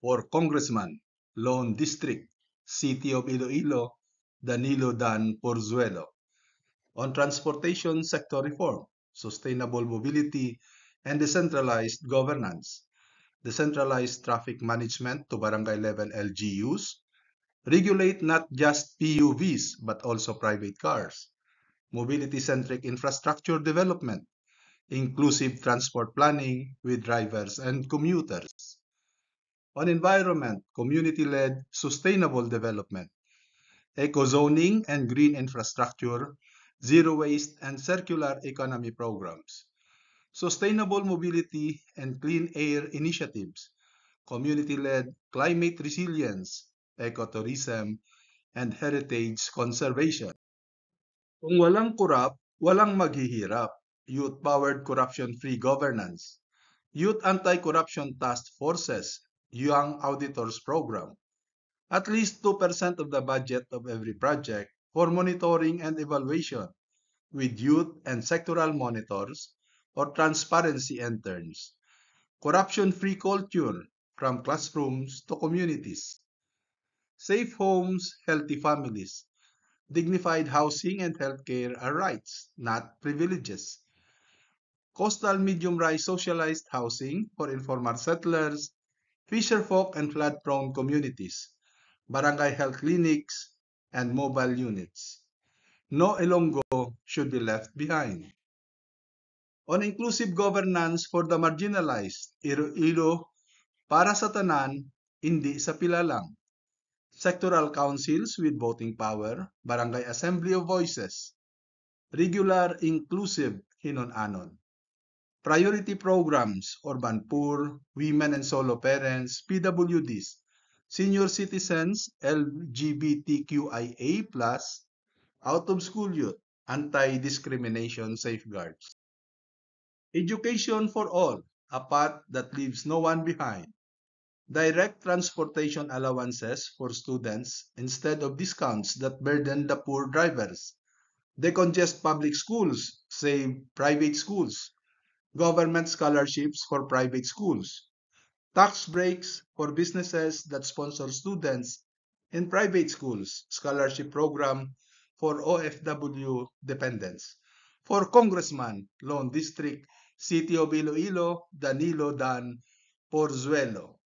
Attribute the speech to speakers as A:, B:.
A: for Congressman, Lone District, City of Iloilo, Danilo Dan Porzuelo. On transportation sector reform, sustainable mobility, and decentralized governance. Decentralized traffic management to barangay level LGUs. Regulate not just PUVs but also private cars. Mobility-centric infrastructure development. Inclusive transport planning with drivers and commuters. On environment, community-led sustainable development, eco-zoning and green infrastructure, zero waste and circular economy programs, sustainable mobility and clean air initiatives, community-led climate resilience, ecotourism, and heritage conservation. Kung walang korap, walang maghihirap. Youth-powered corruption-free governance. Youth Anti-Corruption Task Forces, Young Auditors Program. At least 2% of the budget of every project for monitoring and evaluation with youth and sectoral monitors or transparency interns. Corruption-free culture from classrooms to communities. Safe homes, healthy families. Dignified housing and healthcare are rights, not privileges. Coastal medium-rise socialized housing for informal settlers, fisherfolk and flood-prone communities, barangay health clinics, and mobile units. No Ilonggo should be left behind. On inclusive governance for the marginalized, Iloilo para sa tanan, hindi sa pila lang. Sectoral councils with voting power, barangay assembly of voices, regular inclusive hinon-anon. Priority programs, urban poor, women and solo parents, PWDs, senior citizens, LGBTQIA+, out-of-school youth, anti-discrimination safeguards. Education for all, a path that leaves no one behind. Direct transportation allowances for students instead of discounts that burden the poor drivers. Decongest public schools, save private schools. Government scholarships for private schools. Tax breaks for businesses that sponsor students in private schools. Scholarship program for OFW dependents. For Congressman, Lone District, City of Iloilo, Danilo Dan Porzuelo.